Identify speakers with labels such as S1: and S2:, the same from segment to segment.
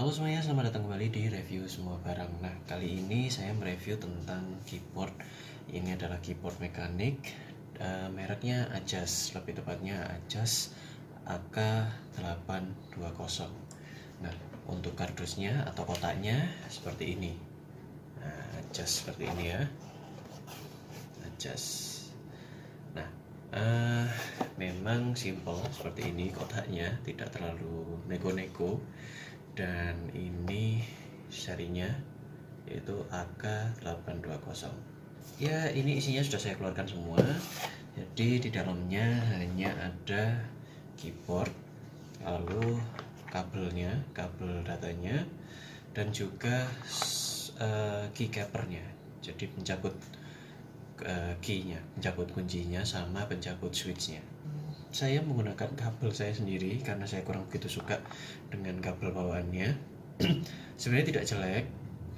S1: Halo semuanya, selamat datang kembali di review semua barang. Nah, kali ini saya mereview tentang keyboard. Ini adalah keyboard mekanik, mereknya Ajas, lebih tepatnya Ajas AK820. Nah, untuk kardusnya atau kotaknya seperti ini. Nah, Ajas seperti ini ya, Ajas. Nah, memang simple seperti ini kotaknya, tidak terlalu nego-nego. Dan ini serinya yaitu AK820. Ya, ini isinya sudah saya keluarkan semua. Jadi di dalamnya hanya ada keyboard, lalu kabelnya, kabel datanya, dan juga keycapernya. Jadi pencabut keynya, pencabut kuncinya sama pencabut switchnya. Saya menggunakan kabel saya sendiri karena saya kurang begitu suka dengan kabel bawaannya. Sebenarnya tidak jelek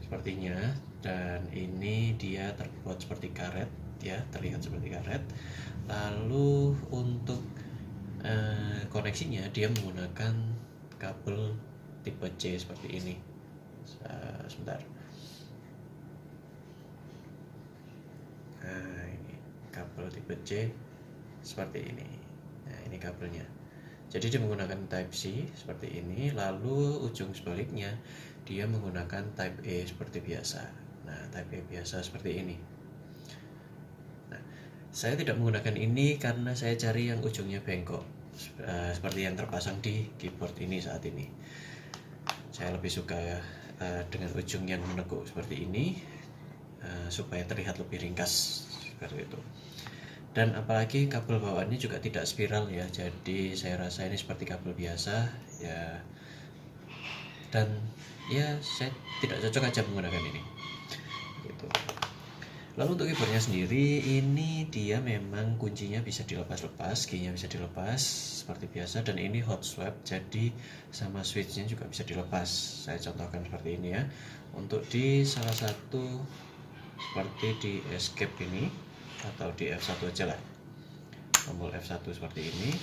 S1: sepertinya, dan ini dia terbuat seperti karet ya, terlihat seperti karet. Lalu untuk koneksinya dia menggunakan kabel tipe C seperti ini. Sebentar. Nah, ini kabel tipe C seperti ini. Nah, ini kabelnya. Jadi dia menggunakan Type C seperti ini, lalu ujung sebaliknya dia menggunakan Type A seperti biasa. Nah, Type A biasa seperti ini. Nah, saya tidak menggunakan ini karena saya cari yang ujungnya bengkok, seperti yang terpasang di keyboard ini saat ini. Saya lebih suka dengan ujung yang menekuk seperti ini, supaya terlihat lebih ringkas seperti itu. Dan apalagi kabel bawaannya juga tidak spiral ya, jadi saya rasa ini seperti kabel biasa ya, dan ya saya tidak cocok aja menggunakan ini gitu. Lalu untuk keyboardnya sendiri, ini dia memang kuncinya bisa dilepas-lepas, keynya bisa dilepas seperti biasa, dan ini hot swap, jadi sama switchnya juga bisa dilepas. Saya contohkan seperti ini ya. Untuk di salah satu seperti di escape ini, atau di F1 aja lah, tombol F1 seperti ini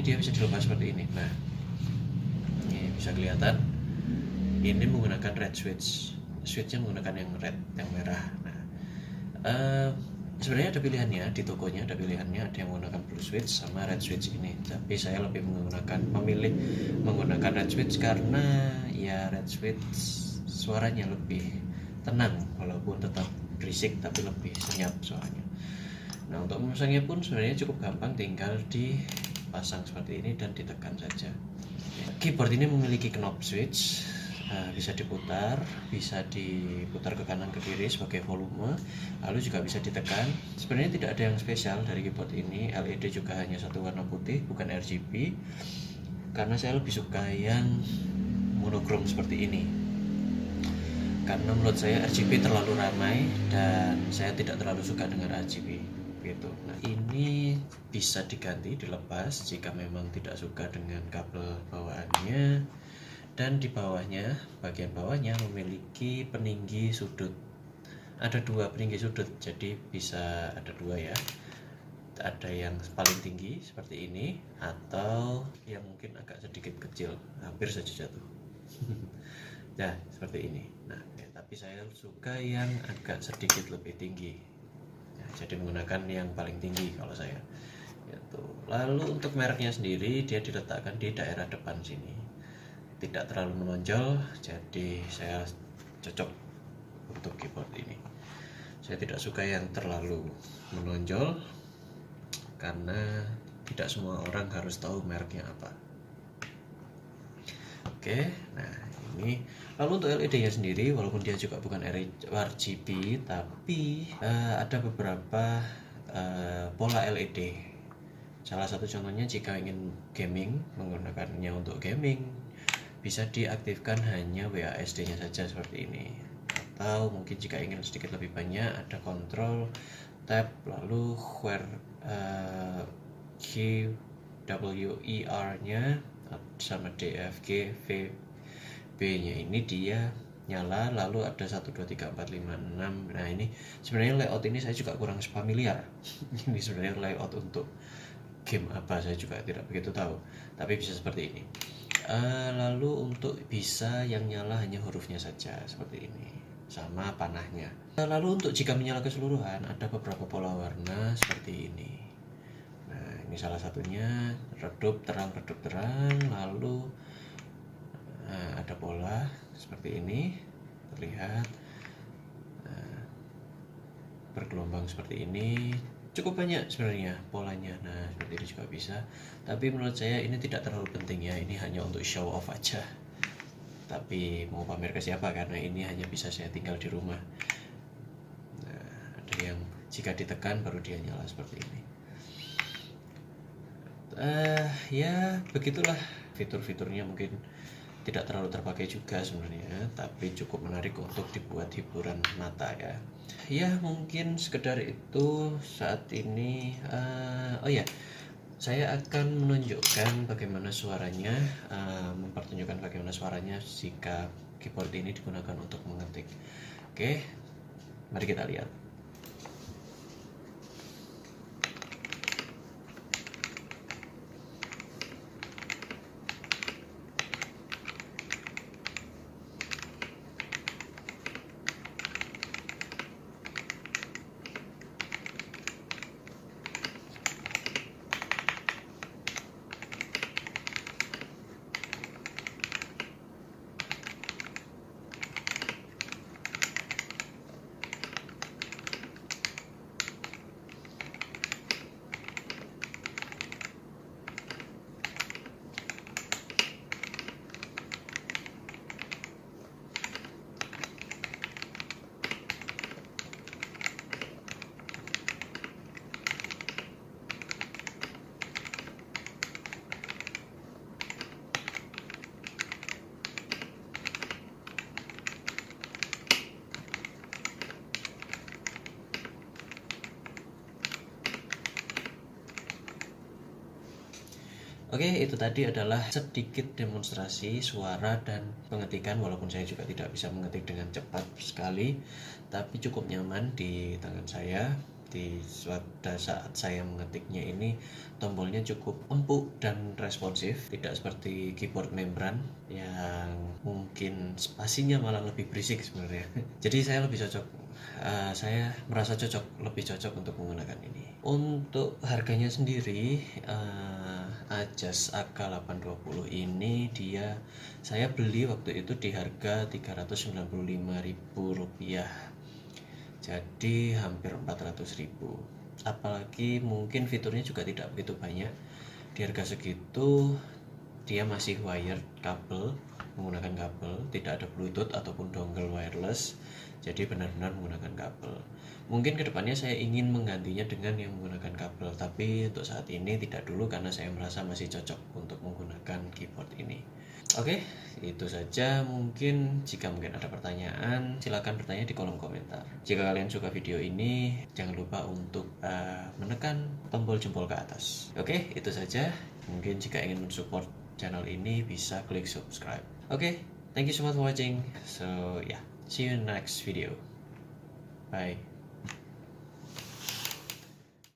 S1: dia bisa dilepas seperti ini. Nah, ini bisa kelihatan ini menggunakan red switchnya menggunakan yang red, yang merah. Nah, sebenarnya ada pilihannya di tokonya, ada pilihannya, ada yang menggunakan blue switch sama red switch ini, tapi saya lebih memilih menggunakan red switch karena ya red switch suaranya lebih tenang walaupun tetap berisik, tapi lebih senyap suaranya. Nah, untuk memasangnya pun sebenarnya cukup gampang, tinggal dipasang seperti ini dan ditekan saja. Keyboard ini memiliki knob switch, bisa diputar ke kanan ke kiri sebagai volume, lalu juga bisa ditekan. Sebenarnya tidak ada yang spesial dari keyboard ini. LED juga hanya satu warna putih, bukan RGB, karena saya lebih suka yang monokrom seperti ini. Karena menurut saya RGB terlalu ramai dan saya tidak terlalu suka dengan RGB gitu. Nah, ini bisa diganti, dilepas jika memang tidak suka dengan kabel bawaannya. Dan di bawahnya, bagian bawahnya memiliki peninggi sudut. Ada dua peninggi sudut, jadi bisa ada dua ya. Ada yang paling tinggi seperti ini, atau yang mungkin agak sedikit kecil, hampir saja jatuh. Nah, seperti ini. Nah, tapi saya suka yang agak sedikit lebih tinggi. Nah, jadi menggunakan yang paling tinggi kalau saya. Gitu. Lalu untuk mereknya sendiri, dia diletakkan di daerah depan sini, tidak terlalu menonjol, jadi saya cocok untuk keyboard ini. Saya tidak suka yang terlalu menonjol karena tidak semua orang harus tahu mereknya apa. Oke, nah ini. Lalu untuk LED-nya sendiri, walaupun dia juga bukan RGB, tapi ada beberapa pola LED. Salah satu contohnya jika ingin gaming, menggunakannya untuk gaming, bisa diaktifkan hanya WASD-nya saja seperti ini. Atau mungkin jika ingin sedikit lebih banyak, ada kontrol, tab, lalu key WER-nya sama DFG VB-nya ini dia nyala, lalu ada 1 2 3 4 5 6. Nah, ini sebenarnya layout ini saya juga kurang familiar. Ini sebenarnya layout untuk game apa saya juga tidak begitu tahu, tapi bisa seperti ini. Lalu untuk bisa yang nyala hanya hurufnya saja seperti ini, sama panahnya. Lalu untuk jika menyala keseluruhan ada beberapa pola warna seperti ini. Nah, ini salah satunya, redup terang, lalu ada pola seperti ini, terlihat bergelombang seperti ini. Cukup banyak sebenarnya polanya. Nah, seperti ini juga bisa. Tapi menurut saya ini tidak terlalu penting ya. Ini hanya untuk show off aja. Tapi mau pamer ke siapa, karena ini hanya bisa saya tinggal di rumah. Nah, ada yang jika ditekan baru dia nyala seperti ini. Ya begitulah fitur-fiturnya, mungkin tidak terlalu terpakai juga sebenarnya, tapi cukup menarik untuk dibuat hiburan mata ya. Ya mungkin sekedar itu saat ini. Oh ya, saya akan menunjukkan bagaimana suaranya, mempertunjukkan bagaimana suaranya jika keyboard ini digunakan untuk mengetik. Oke, mari kita lihat. Oke, itu tadi adalah sedikit demonstrasi suara dan pengetikan, walaupun saya juga tidak bisa mengetik dengan cepat sekali, tapi cukup nyaman di tangan saya. Pada saat saya mengetiknya ini, tombolnya cukup empuk dan responsif, tidak seperti keyboard membran yang mungkin spasinya malah lebih berisik sebenarnya. Jadi saya lebih cocok, saya merasa lebih cocok untuk menggunakan ini. Untuk harganya sendiri, Ajas AK820 ini saya beli waktu itu di harga Rp395.000, jadi hampir 400.000. Apalagi mungkin fiturnya juga tidak begitu banyak. Di harga segitu dia masih wired, menggunakan kabel, tidak ada bluetooth ataupun dongle wireless, jadi benar-benar menggunakan kabel. Mungkin kedepannya saya ingin menggantinya dengan yang menggunakan kabel, tapi untuk saat ini tidak dulu, karena saya merasa masih cocok untuk menggunakan keyboard ini. Oke, itu saja. Mungkin jika ada pertanyaan, silakan bertanya di kolom komentar. Jika kalian suka video ini, jangan lupa untuk menekan tombol jempol ke atas. Oke, itu saja. Mungkin jika ingin mensupport channel ini, bisa klik subscribe. Oke, thank you so much for watching. So yeah, see you in the next video. Bye.